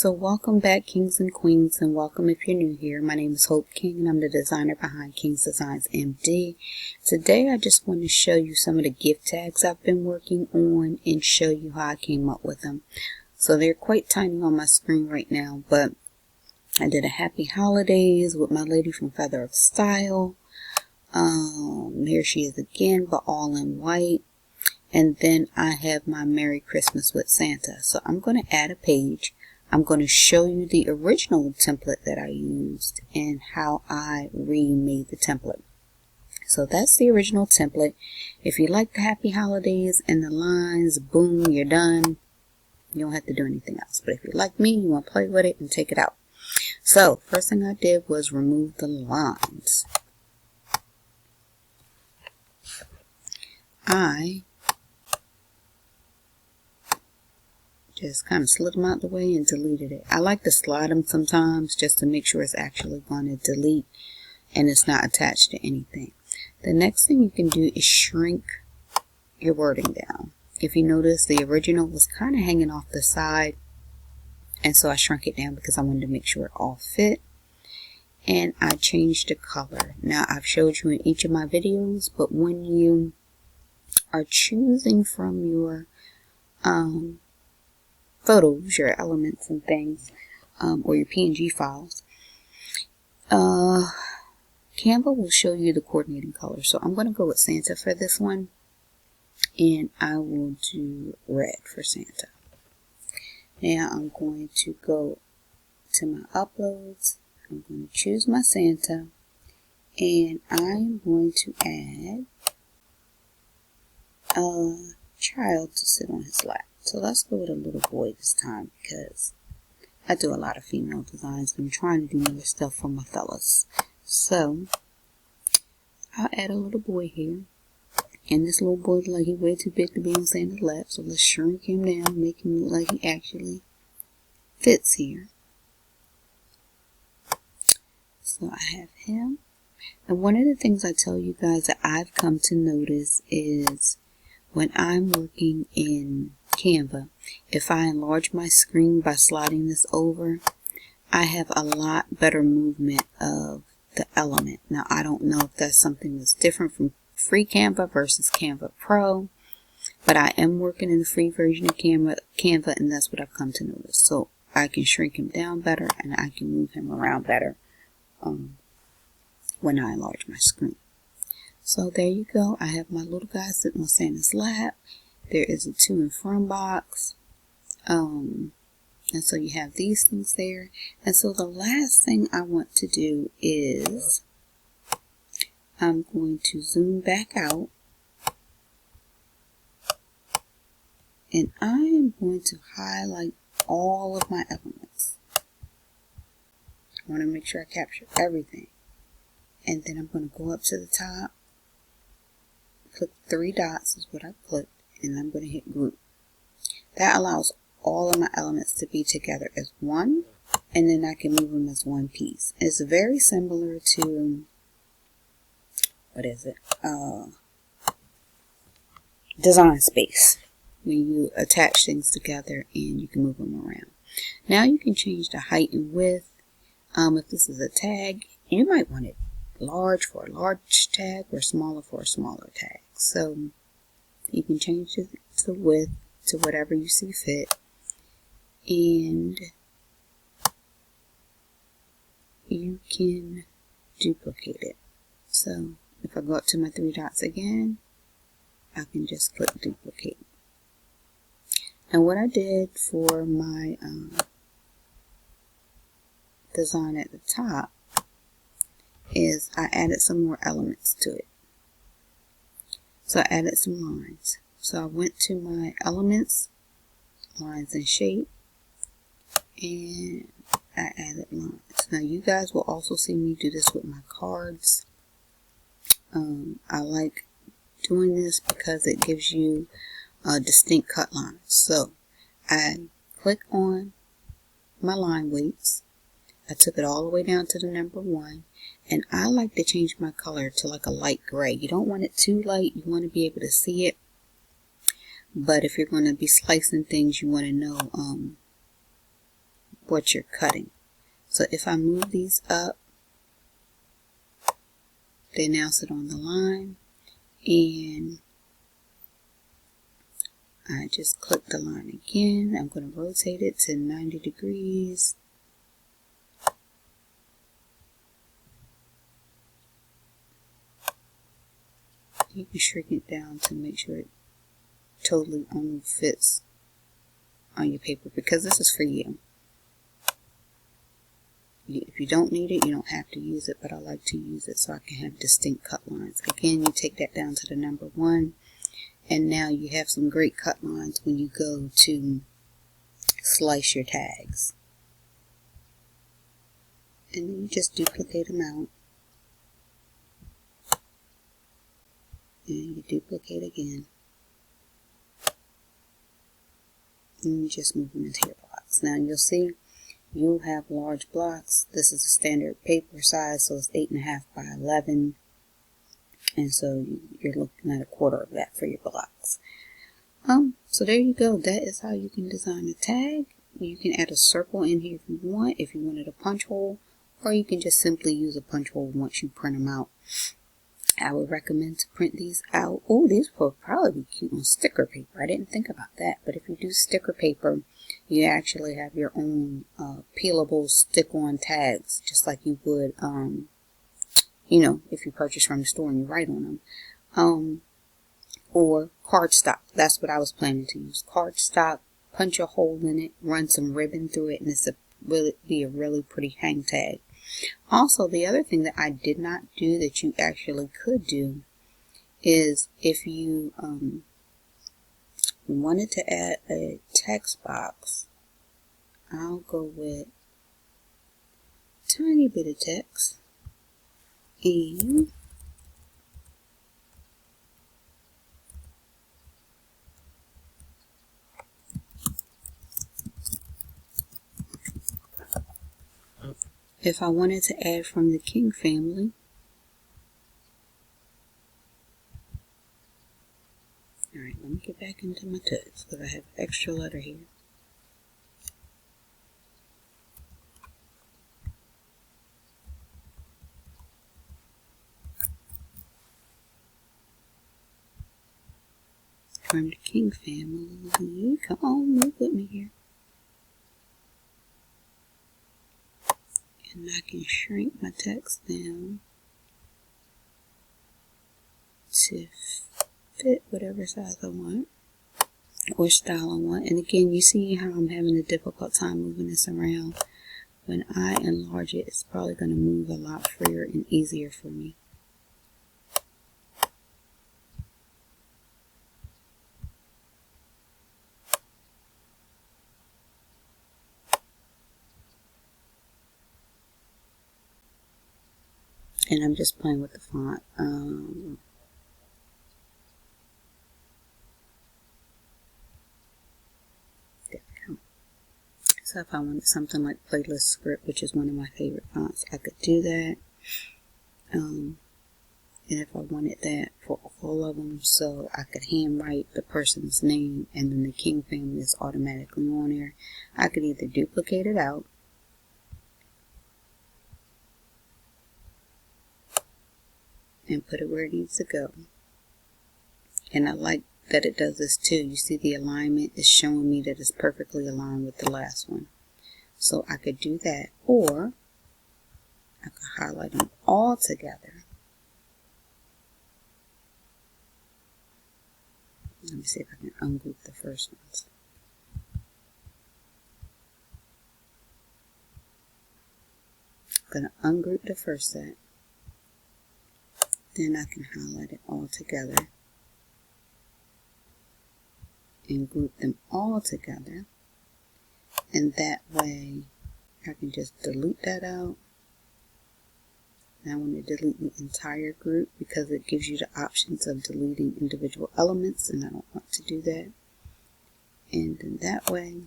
So welcome back, kings and queens, and welcome if you're new here. My name is Hope King and I'm the designer behind King's Designs MD. Today I just want to show you some of the gift tags I've been working on and show you how I came up with them. So they're quite tiny on my screen right now, but I did a happy holidays with my lady from Feather of Style. Here she is again, but all in white. And then I have my Merry Christmas with Santa. So I'm going to add a page. I'm going to show you the original template that I used and how I remade the template. So that's the original template. If you like the happy holidays and the lines, boom, you're done. You don't have to do anything else. But if you're like me, you want to play with it and take it out. So first thing I did was remove the lines. I just kind of slid them out the way and deleted it. I like to slide them sometimes just to make sure it's actually going to delete and it's not attached to anything. The next thing you can do is shrink your wording down. If you notice, the original was kind of hanging off the side, and so I shrunk it down because I wanted to make sure it all fit. And I changed the color. Now I've showed you in each of my videos, but when you are choosing from your photos, your elements and things, or your PNG files, Canva will show you the coordinating color. So I'm going to go with Santa for this one, and I will do red for Santa. Now I'm going to go to my uploads. I'm going to choose my Santa, and I'm going to add a child to sit on his lap. So let's go with a little boy this time because I do a lot of female designs. I'm trying to do more stuff for my fellas. So I'll add a little boy here. And this little boy looks like he's way too big to be on Santa's lap. So let's shrink him down, make him look like he actually fits here. So I have him. And one of the things I tell you guys that I've come to notice is when I'm working in Canva, if I enlarge my screen by sliding this over, I have a lot better movement of the element. Now, I don't know if that's something that's different from free Canva versus Canva Pro, but I am working in the free version of Canva, and that's what I've come to notice. So I can shrink him down better, and I can move him around better when I enlarge my screen. So there you go. I have my little guy sitting on Santa's lap. There is a to and from box. And so you have these things there. And so the last thing I want to do is I'm going to zoom back out. And I am going to highlight all of my elements. I want to make sure I capture everything. And then I'm going to go up to the top. Click 3 dots is what I clicked, and I'm going to hit group. That allows all of my elements to be together as one, and then I can move them as one piece. It's very similar to, what is it? Design Space, when you attach things together and you can move them around. Now you can change the height and width. If this is a tag, you might want it large for a large tag or smaller for a smaller tag. So you can change the width to whatever you see fit, and you can duplicate it. So if I go up to my 3 dots again, I can just click duplicate. And what I did for my design at the top is I added some more elements to it. So I added some lines. So I went to my elements, lines and shape, and I added lines. Now you guys will also see me do this with my cards. I like doing this because it gives you distinct cut lines. So I click on my line weights. I took it all the way down to the number 1. And I like to change my color to like a light gray. You don't want it too light. You want to be able to see it. But if you're going to be slicing things, you want to know what you're cutting. So if I move these up, they now sit on the line, and I just click the line again. I'm going to rotate it to 90 degrees. You can shrink it down to make sure it totally only fits on your paper, because this is for you. If you don't need it, you don't have to use it, but I like to use it so I can have distinct cut lines. Again, you take that down to the number 1, and now you have some great cut lines when you go to slice your tags. And then you just duplicate them out. And you duplicate again. And you just move them into your blocks. Now you'll see you'll have large blocks. This is a standard paper size, so it's 8.5 by 11. And so you're looking at 1/4 of that for your blocks. So there you go. That is how you can design a tag. You can add a circle in here if you want, if you wanted a punch hole, or you can just simply use a punch hole once you print them out. I would recommend to print these out. Oh, these will probably be cute on sticker paper. I didn't think about that. But if you do sticker paper, you actually have your own peelable stick-on tags, just like you would, you know, if you purchase from the store and you write on them. Or cardstock. That's what I was planning to use. Cardstock, punch a hole in it, run some ribbon through it, and it's will be a really pretty hang tag. Also, the other thing that I did not do that you actually could do is if you wanted to add a text box, I'll go with a tiny bit of text, and if I wanted to add from the King family, alright, let me get back into my text because I have an extra letter here. From the King family, come on, move with me here. And I can shrink my text down to fit whatever size I want or style I want. And again, you see how I'm having a difficult time moving this around. When I enlarge it, it's probably going to move a lot freer and easier for me. And I'm just playing with the font. There we go. So if I wanted something like Playlist Script, which is one of my favorite fonts, I could do that. And if I wanted that for all of them, so I could handwrite the person's name and then the King family is automatically on there, I could either duplicate it out and put it where it needs to go. And I like that it does this too. You see the alignment is showing me that it's perfectly aligned with the last one. So I could do that, or I could highlight them all together. Let me see if I can ungroup the first ones. I'm going to ungroup the first set. Then I can highlight it all together and group them all together. And that way I can just delete that out. And I want to delete the entire group because it gives you the options of deleting individual elements, and I don't want to do that. And then that way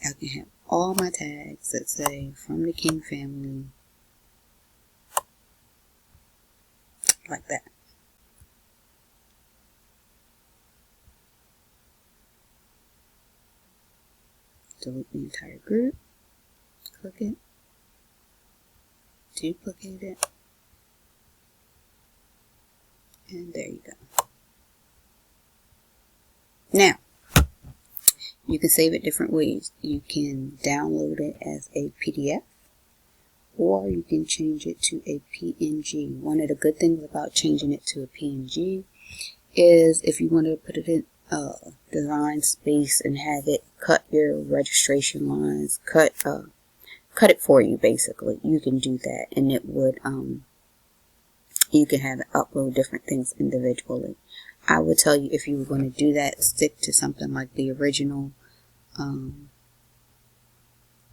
I can have all my tags that say from the King family, like that. delete the entire group, click it, duplicate it, and there you go. Now, you can save it different ways. You can download it as a PDF, or you can change it to a PNG. One of the good things about changing it to a PNG is if you want to put it in design space and have it cut your registration lines, cut it for you basically. You can do that, and it would you can have it upload different things individually. I would tell you, if you were going to do that, stick to something like the original.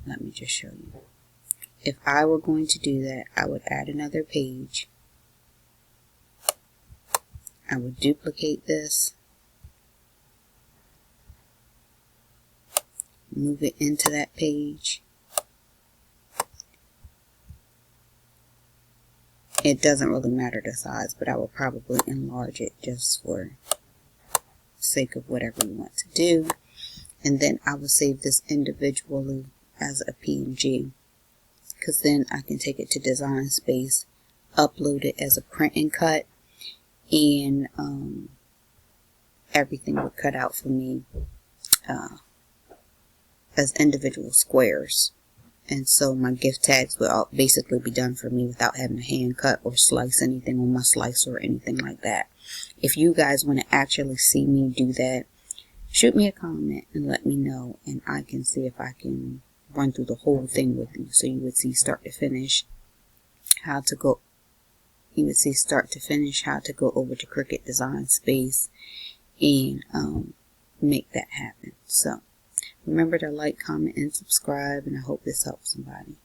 Let me just show you. If I were going to do that, I would add another page. I would duplicate this, move it into that page. It doesn't really matter the size, but I will probably enlarge it just for sake of whatever you want to do. And then I will save this individually as a PNG, because then I can take it to Design Space, upload it as a print and cut, and everything would cut out for me as individual squares. And so my gift tags will all basically be done for me without having to hand cut or slice anything on my slicer or anything like that. If you guys want to actually see me do that, shoot me a comment and let me know, and I can see if I can run through the whole thing with you. So you would see start to finish how to go. You would see start to finish how to go over to Cricut Design Space and make that happen. So remember to like, comment, and subscribe, and I hope this helps somebody.